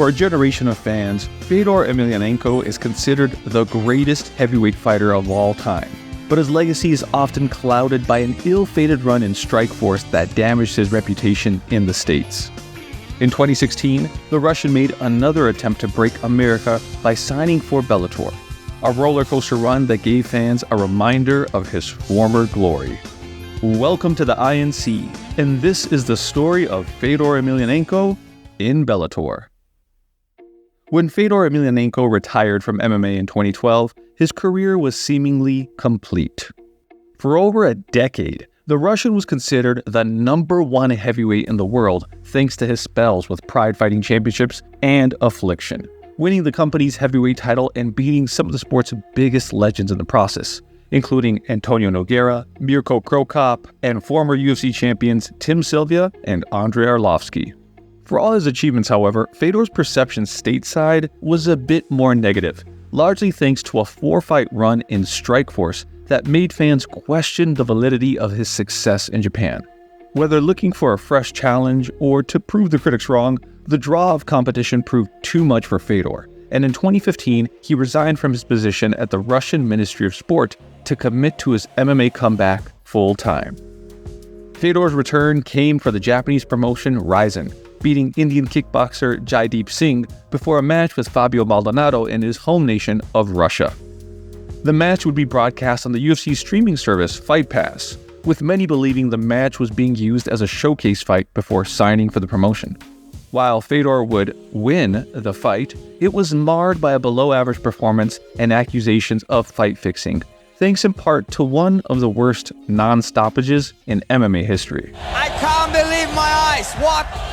For a generation of fans, Fedor Emilianenko is considered the greatest heavyweight fighter of all time, but his legacy is often clouded by an ill-fated run in Strikeforce that damaged his reputation in the States. In 2016, the Russian made another attempt to break America by signing for Bellator, a roller coaster run that gave fans a reminder of his former glory. Welcome to the INC, and this is the story of Fedor Emilianenko in Bellator. When Fedor Emelianenko retired from MMA in 2012, his career was seemingly complete. For over a decade, the Russian was considered the #1 heavyweight in the world thanks to his spells with Pride Fighting Championships and Affliction, winning the company's heavyweight title and beating some of the sport's biggest legends in the process, including Antonio Nogueira, Mirko Cro Cop, and former UFC champions Tim Sylvia and Andrei Arlovsky. For all his achievements, however, Fedor's perception stateside was a bit more negative, largely thanks to a 4-fight run in Strikeforce that made fans question the validity of his success in Japan. Whether looking for a fresh challenge or to prove the critics wrong, the draw of competition proved too much for Fedor, and in 2015, he resigned from his position at the Russian Ministry of Sport to commit to his MMA comeback full-time. Fedor's return came for the Japanese promotion Ryzen, beating Indian kickboxer Jaideep Singh before a match with Fabio Maldonado in his home nation of Russia. The match would be broadcast on the UFC streaming service Fight Pass, with many believing the match was being used as a showcase fight before signing for the promotion. While Fedor would win the fight, it was marred by a below-average performance and accusations of fight fixing, thanks in part to one of the worst non-stoppages in MMA history. I can't believe my eyes!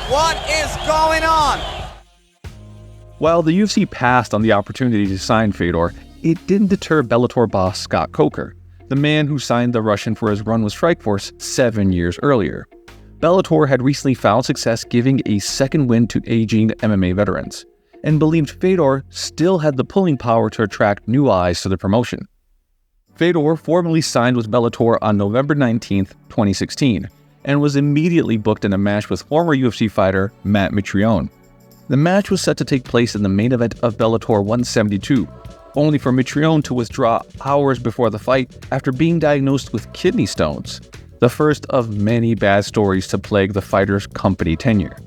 What is going on? While the UFC passed on the opportunity to sign Fedor, it didn't deter Bellator boss Scott Coker, the man who signed the Russian for his run with Strikeforce 7 years earlier. Bellator had recently found success giving a second win to aging MMA veterans, and believed Fedor still had the pulling power to attract new eyes to the promotion. Fedor formally signed with Bellator on November 19, 2016, and was immediately booked in a match with former UFC fighter Matt Mitrione. The match was set to take place in the main event of Bellator 172, only for Mitrione to withdraw hours before the fight after being diagnosed with kidney stones, the first of many bad stories to plague the fighter's company tenure.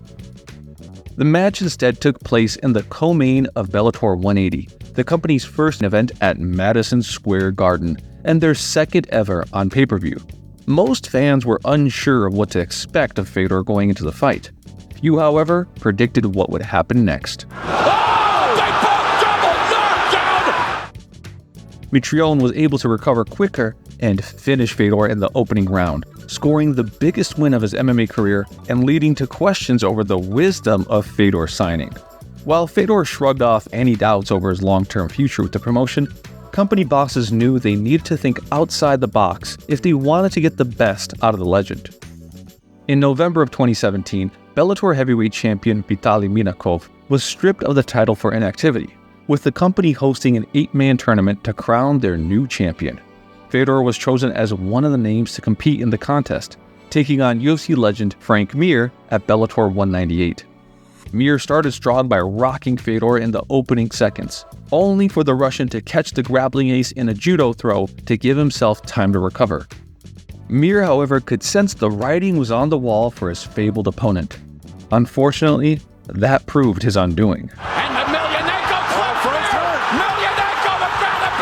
The match instead took place in the co-main of Bellator 180, the company's first event at Madison Square Garden, and their second ever on pay-per-view. Most fans were unsure of what to expect of Fedor going into the fight. Few, however, predicted what would happen next. Mitrione was able to recover quicker and finish Fedor in the opening round, scoring the biggest win of his MMA career and leading to questions over the wisdom of Fedor signing. While Fedor shrugged off any doubts over his long-term future with the promotion, company bosses knew they needed to think outside the box if they wanted to get the best out of the legend. In November of 2017, Bellator heavyweight champion Vitaly Minakov was stripped of the title for inactivity, with the company hosting an 8-man tournament to crown their new champion. Fedor was chosen as one of the names to compete in the contest, taking on UFC legend Frank Mir at Bellator 198. Mir started strong by rocking Fedor in the opening seconds, only for the Russian to catch the grappling ace in a judo throw to give himself time to recover. Mir, however, could sense the writing was on the wall for his fabled opponent. Unfortunately, that proved his undoing. And Emelianenko clips Mir! Emelianenko with Fedor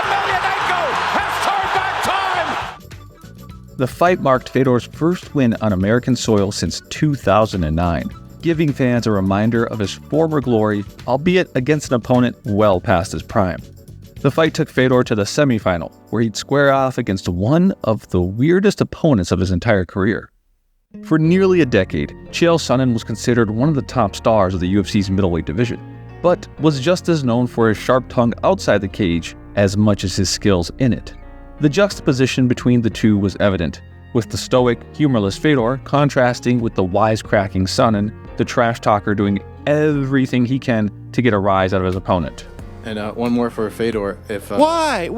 Emelianenko has turned back time! The fight marked Fedor's first win on American soil since 2009, giving fans a reminder of his former glory, albeit against an opponent well past his prime. The fight took Fedor to the semifinal, where he'd square off against one of the weirdest opponents of his entire career. For nearly a decade, Chael Sonnen was considered one of the top stars of the UFC's middleweight division, but was just as known for his sharp tongue outside the cage as much as his skills in it. The juxtaposition between the two was evident, with the stoic, humorless Fedor contrasting with the wisecracking Sonnen, the trash talker doing everything he can to get a rise out of his opponent. And one more for Fedor. Why?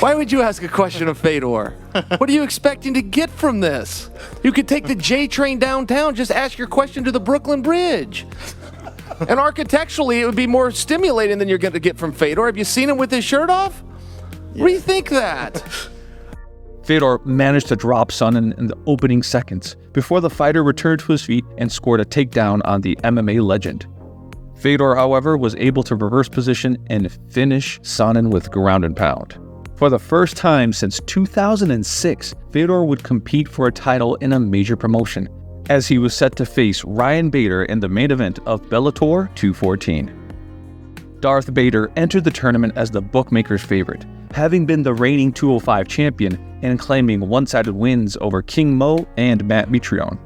Why would you ask a question of Fedor? What are you expecting to get from this? You could take the J train downtown, just ask your question to the Brooklyn Bridge. And architecturally, it would be more stimulating than you're going to get from Fedor. Have you seen him with his shirt off? Yeah. Rethink that. Fedor managed to drop Sonnen in the opening seconds before the fighter returned to his feet and scored a takedown on the MMA legend. Fedor, however, was able to reverse position and finish Sonnen with ground and pound. For the first time since 2006, Fedor would compete for a title in a major promotion, as he was set to face Ryan Bader in the main event of Bellator 214. Darth Bader entered the tournament as the bookmaker's favorite, having been the reigning 205 champion and claiming one-sided wins over King Mo and Matt Mitrione.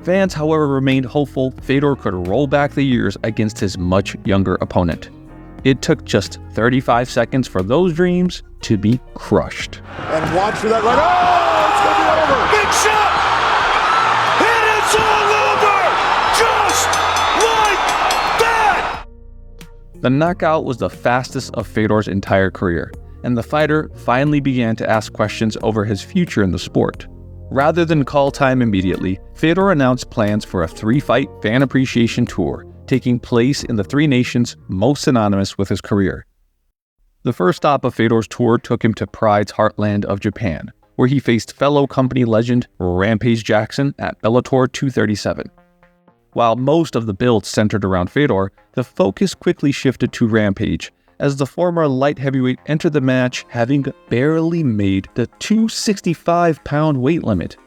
Fans, however, remained hopeful Fedor could roll back the years against his much younger opponent. It took just 35 seconds for those dreams to be crushed. And watch for that right. Oh, it's going to be over. Big shot! And it's all over! Just like that! The knockout was the fastest of Fedor's entire career, and the fighter finally began to ask questions over his future in the sport. Rather than call time immediately, Fedor announced plans for a 3-fight fan appreciation tour, taking place in the 3 nations most synonymous with his career. The first stop of Fedor's tour took him to Pride's heartland of Japan, where he faced fellow company legend Rampage Jackson at Bellator 237. While most of the build centered around Fedor, the focus quickly shifted to Rampage, as the former light heavyweight entered the match having barely made the 265-pound weight limit.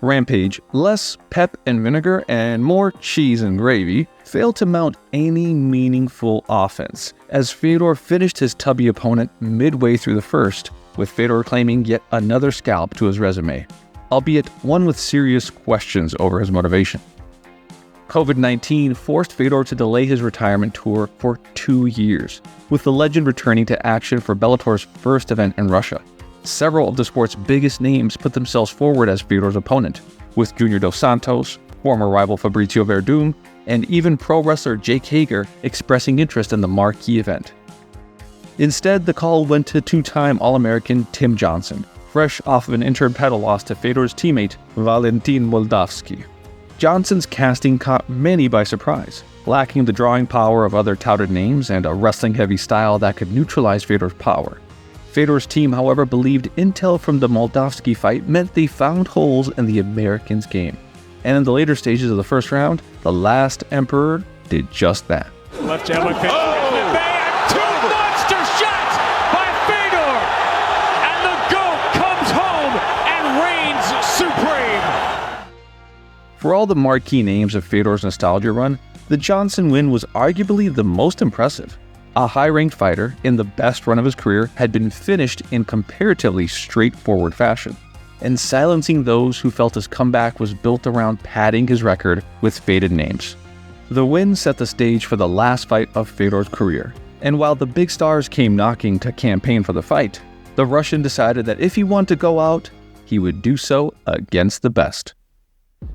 Rampage, less pep and vinegar and more cheese and gravy, failed to mount any meaningful offense, as Fedor finished his tubby opponent midway through the first, with Fedor claiming yet another scalp to his resume, albeit one with serious questions over his motivation. COVID-19 forced Fedor to delay his retirement tour for 2 years, with the legend returning to action for Bellator's first event in Russia. Several of the sport's biggest names put themselves forward as Fedor's opponent, with Junior Dos Santos, former rival Fabricio Verdum, and even pro wrestler Jake Hager expressing interest in the marquee event. Instead, the call went to 2-time All-American Tim Johnson, fresh off of an interim title loss to Fedor's teammate Valentin Moldavsky. Johnson's casting caught many by surprise, lacking the drawing power of other touted names and a wrestling-heavy style that could neutralize Fedor's power. Fedor's team, however, believed intel from the Moldavsky fight meant they found holes in the American's game. And in the later stages of the first round, the last Emperor did just that. Left jab by Fedor. Two monster shots by Fedor! And the GOAT comes home and reigns supreme! For all the marquee names of Fedor's nostalgia run, the Johnson win was arguably the most impressive. A high-ranked fighter, in the best run of his career, had been finished in comparatively straightforward fashion, and silencing those who felt his comeback was built around padding his record with faded names. The win set the stage for the last fight of Fedor's career, and while the big stars came knocking to campaign for the fight, the Russian decided that if he wanted to go out, he would do so against the best.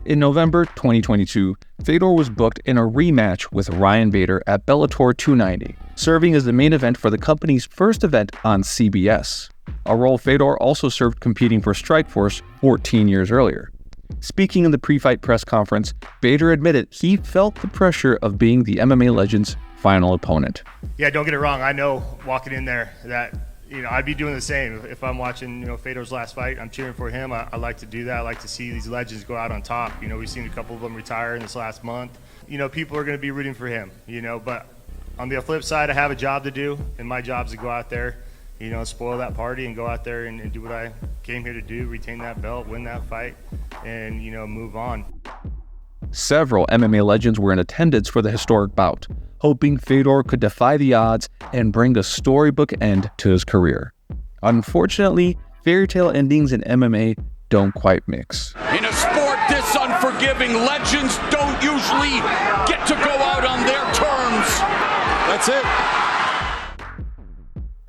In November 2022, Fedor was booked in a rematch with Ryan Bader at Bellator 290, serving as the main event for the company's first event on CBS, a role Fedor also served competing for Strikeforce 14 years earlier. Speaking in the pre-fight press conference, Bader admitted he felt the pressure of being the MMA legend's final opponent. Yeah, don't get it wrong. I know walking in there that I'd be doing the same if I'm watching Fedor's last fight. I'm cheering for him. I like to do that. I like to see these legends go out on top. We've seen a couple of them retire in this last month. People are going to be rooting for him. But on the flip side, I have a job to do, and my job is to go out there, spoil that party and go out there and do what I came here to do, retain that belt, win that fight, and move on. Several MMA legends were in attendance for the historic bout, hoping Fedor could defy the odds and bring a storybook end to his career. Unfortunately, fairy tale endings in MMA don't quite mix. In a sport this unforgiving, legends don't usually get to go out on their terms. That's it.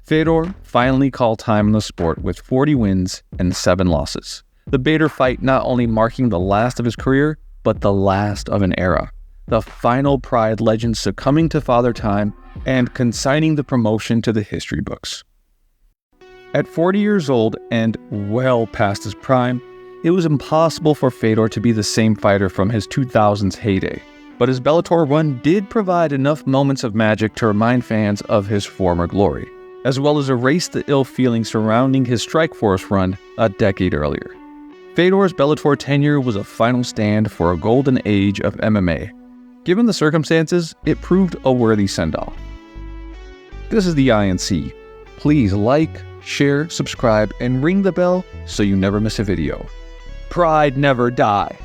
Fedor finally called time in the sport with 40 wins and 7 losses. The Bader fight not only marking the last of his career, but the last of an era. The final Pride legend succumbing to Father Time and consigning the promotion to the history books. At 40 years old and well past his prime, it was impossible for Fedor to be the same fighter from his 2000s heyday. But his Bellator run did provide enough moments of magic to remind fans of his former glory, as well as erase the ill feeling surrounding his Strikeforce run a decade earlier. Fedor's Bellator tenure was a final stand for a golden age of MMA. Given the circumstances, it proved a worthy send-off. This is the INC. Please like, share, subscribe, and ring the bell so you never miss a video. Pride never die.